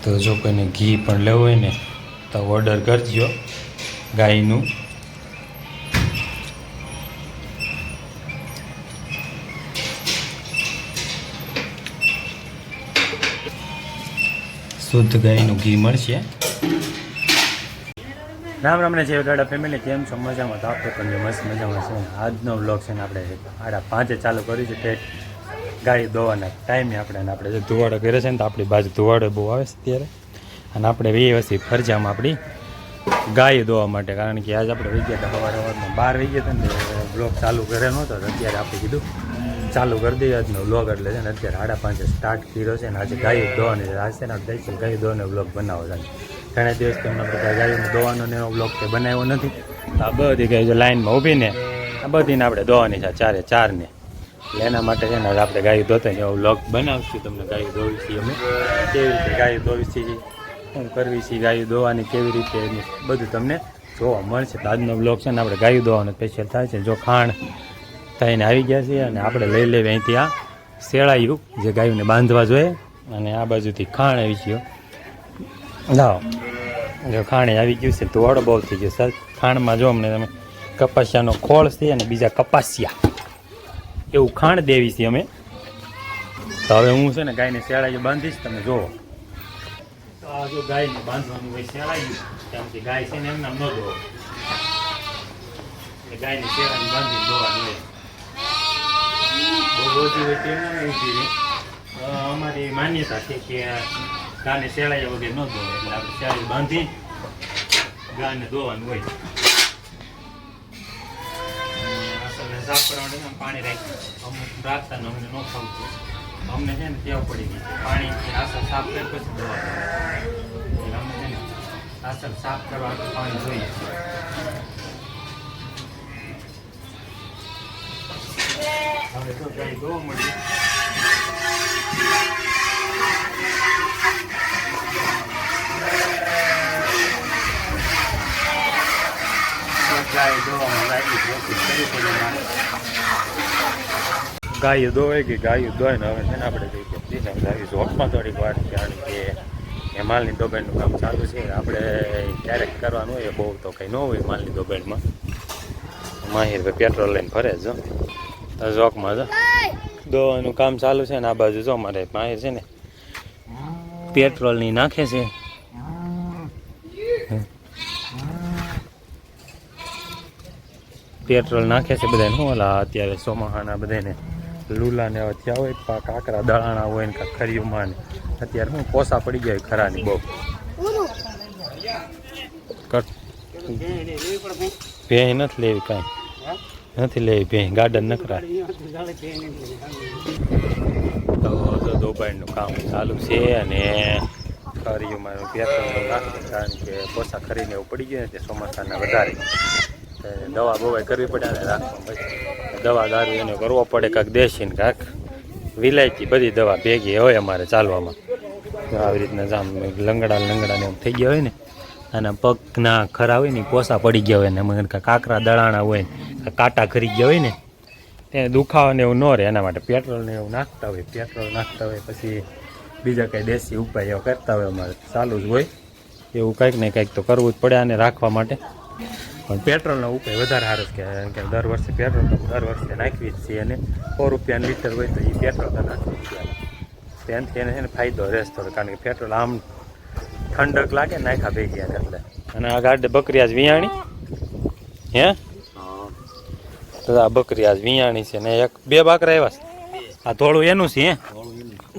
તો જો કોઈને ઘી પણ લેવું હોય ને તો ઓર્ડર કરજો ગાયનું. શુદ્ધ ગાયનું ઘી મળશે. રામ રામ ને જય ગાડા ફેમિલી, કેમ છો? મજામાં? તો આપણે પણ મસ્ત મજામાં છે. આજનો વ્લોગ છે ને આપણે 5:30 ચાલુ કર્યું છે. ટેટ ગાય દોવાના ટાઈમે આપણે જો ધુવાડો કરે છે ને, તો આપણી બાજુ ધુવાડો બહુ આવે છે ત્યારે, અને આપણે વ્યવસ્થિત ફરજામાં આપણી ગાય દોવા માટે, કારણ કે આજે આપણે વહી ગયા હતા સવારમાં 12 વહી ગયા હતા ને, વ્લોગ ચાલુ કરે નહોતો. અત્યારે આપણે કીધું ચાલુ કરી દઈએ આજનો વ્લોગ, એટલે છે ને અત્યારે 5:30 સ્ટાર્ટ કર્યો છે ને આજે ગાય દોવાની છે. આજ છે ને આપણે ગાય દોવાનો વ્લોગ બનાવો છે. ઘણા દિવસ તમને બધા ગાયોને દોવાનો ને એનો વ્લોગ કંઈ બનાવ્યો નથી. તો આ બધી ગાય જો લાઈનમાં ઊભી ને, આ બધીને આપણે દોવાની છે, 4 ને. એટલે એના માટે છે ને આપણે ગાય દોતા એવો વ્લોગ બનાવશું. તમને ગાય દોવી છીએ અમે, કેવી રીતે ગાય દોવી છીએ, શું કરવી છે, ગાયું દોવાની કેવી રીતે, એની બધું તમને જોવા મળશે. તો આજનો બ્લોગ છે ને આપણે ગાયું દોવાનો સ્પેશિયલ થાય છે. જો ખાણ થઈને આવી ગયા છે અને આપણે લઈ લેવી અહીંથી આ શેળાયું જે ગાયોને બાંધવા જોઈએ, અને આ બાજુથી ખાણ આવી ગયો. લાવો, જો ખાણે આવી ગયું છે. ધોવાડો બહુ થઈ ગયો સર ખાણમાં. જો અમને તમે કપાસિયાનો ખોળ છે અને બીજા કપાસિયા એવું ખાણ દેવી છે અમે. તો હવે હું છે ને ગાયને શેળાયું બાંધીશ, તમે જોવો. તો આ જો ગાયને બાંધવાનું હોય શેળાયું, કારણ કે ગાય છે ને એમને ન દોવો, ગાયને શેળાને બાંધીને દોવાનું હોય. બહુ ઓછી હોય તેમ ઊભી અમારી માન્યતા છે કે ગાયને શેળાયા વગર ન દોવે, એટલે આપણે શેળાયું બાંધી ગાયને દોવાનું હોય. અસલને સાફ કરવા માટે પાણી રાખી અમુક રાખતા ને અમને ન ખાવતું, અમને છે ને ટેવ પડી ગઈ પાણી આસર સાફ કરી પછી દોવા. એટલે અમને છે ને આસર સાફ કરવા પાણી જોઈએ. હવે તો ગાય દોવા મળી. ગાય દોવામાં લાગી ગાય દોવાય કે ગાયું દોય ને હવે છે ને આપણે જઈ શોપમાં થોડીક વાર, કારણ કે એ માલની દોબેડનું કામ ચાલુ છે. આપણે ક્યારેક કરવાનું હોય, બહુ તો કંઈ ન હોય માલની દોબેડમાં. માહિર ભાઈ પેટ્રોલ લઈને ફરે જો ચોકમાં જો દોવાનું કામ ચાલુ છે ને. આ બાજુ જો અમારે માહિર છે ને પેટ્રોલની નાખે છે. પેટ્રોલ નાખે છે બધાને. શું ઓલા અત્યારે ચોમાહાના બધાને લૂલા ને થયા હોય, કાંકરા દળાણા હોય ને ખરીયુમાં ને, અત્યારે શું પોસા પડી ગયા ખરાની બહુ. ભેં નથી લેવી, કાંઈ નથી લેવી ભેં, ગાર્ડન નખરા. તો દોબાઈનું કામ ચાલુ છે અને ખરીયુમાં પેટ્રોલ નાખે, કારણ કે પોસા ખરીને એવું પડી ગયું ને તે ચોમાસાના વધારે દવા બવાઈ કરવી પડે અને રાખવા દવા દારૂ એને કરવો પડે, કાંક દેશી ને કાંક વિલાયતી બધી દવા ભેગી હોય અમારે ચાલવામાં. આવી રીતના જામ લંગડા ને એમ થઈ ગયા હોય ને, અને પગના ખરા હોય ને પોસા પડી ગયા હોય ને, એમાં કાંકરા દળાણા હોય ને કાંટા ખરી ગયા હોય ને, તેને દુખાવાને એવું ન રહે. એના માટે પેટ્રોલને એવું નાખતા હોય, પછી બીજા કંઈ દેશી ઉપાય એવો કરતા હોય. અમારે ચાલુ જ હોય એવું કંઈક ને કંઈક તો કરવું જ પડે આને રાખવા માટે. પણ પેટ્રોલનો ઉપાય વધારે સારો છે, કારણ કે દર વર્ષે પેટ્રોલ તો નાખવી જ છીએ, અને 100 રૂપિયાનું લીટર હોય તો એ પેટ્રોલ તો નાખવી જ છે. તેનાથી એને છે ને ફાયદો રહેશે થોડો, કારણ કે પેટ્રોલ આમ ઠંડક લાગે નાખા ભેગી એટલે. અને આ ગાડી બકરી આજ વિયાણી હે, તો આ બકરી આજ વિયાણી છે ને 2 બાકરા આવ્યા છે. આ થોડું એનું છે, હે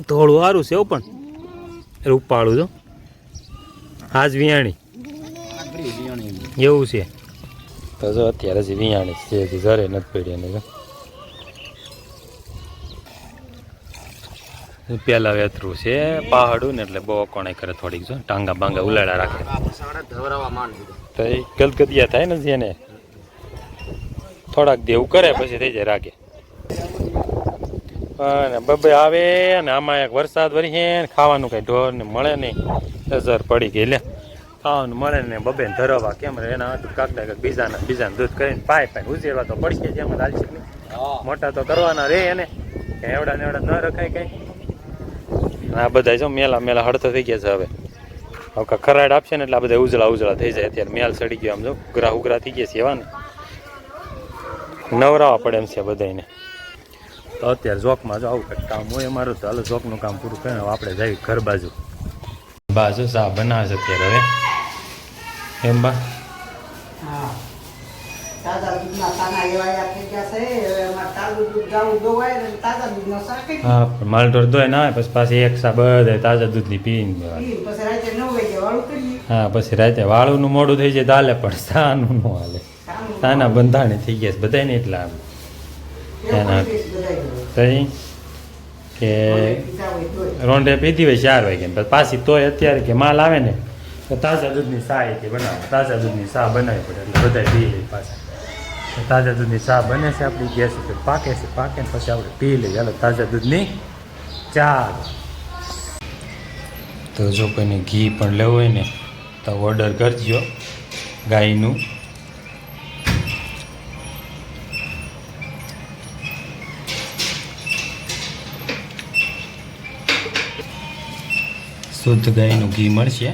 થોડું સારું છે એવું, પણ રૂપાળું જો આજ વિયાણી એવું છે. તો જો અત્યારે હજી વિયાણી છે, હજી ઘરે નથી પડી. એને પેલા વેતરું છે પહાડું ને, એટલે બહુ કોણે કરે થોડીક જો ટાંગા બાંગા ઉલાડા રાખે, તો એ ગલગદિયા થાય ને એને થોડાક દેવું કરે પછી થઈ જાય રાગે. અને બબે આવે ને આમાં એક વરસાદ વરી છે, ખાવાનું કઈ ઢોર ને મળે નહીં, નજર પડી ગઈ લે. ખાવાનું મળે ને બબે ધરવા કેમ રહે, એના હતું કાંક બીજાને દૂધ કરીને પાય ઉછેરવા તો પડશે જ. એમાં ચાલશે નહીં, મોટા તો કરવાના રે એને, એવડા ને એવડા ન રખાય કઈ. આ બધા જો મેલા હડતો થઈ ગયા છે હવે. હવે ખરાડ આપશે ને એટલે આ બધા ઉજળા ઉજળા થઈ જાય. અત્યારે મેલ સડી ગયો આમ જો ઉગરા ઉગરા થઈ ગયા છે એવા ને નવરાવા પડે એમ છે બધાને. તો અત્યારે જોકમાં જો આવું કંઈક કામ હોય અમારું તો હાલો જોકનું કામ પૂરું કરીને આપણે જઈએ ઘર બાજુ. બાજુ ચા બનાવે છે અત્યારે હવે એમ બા. હા તાજા દૂધના પાના એવાયા થઈ ગયા છે. હવે અમારે તાજું દૂધ ગાવું દોવાય ને તાજા દૂધનો શાક જ હા પણ માલઢોર ધોય ના આવે પછી પાછી એક સા બધા તાજા દૂધની પીને દેવાનું. પીને પછી રાતે 9 વાગે વાળું કરીએ. હા પછી રાતે વાળુંનું મોડું થઈ જાય તો હાલે પણ સાનું ન હાલે. સાના બંધાણી થઈ ગયા છે બધાને એટલા આમ એના તઈ કે રોંઢે પીધી હોય 4 વાગે પછી પાછી તોય અત્યારે કે માલ આવે ને તો તાજા દૂધની ચા એથી બનાવો. તાજા દૂધની ચા બનાવી પડે એટલે બધા પી લે પાછા. તાજા દૂધની ચા બને છે આપણી ગેસ ઉપર પાકે છે પાકે ને પછી આપણે પી લઈએ. હાલો તાજા દૂધની ચા. તો જો કોઈને ઘી પણ લેવું હોય ને તો ઓર્ડર કરજો ગાયનું. શુદ્ધ ગાયનું ઘી મળશે.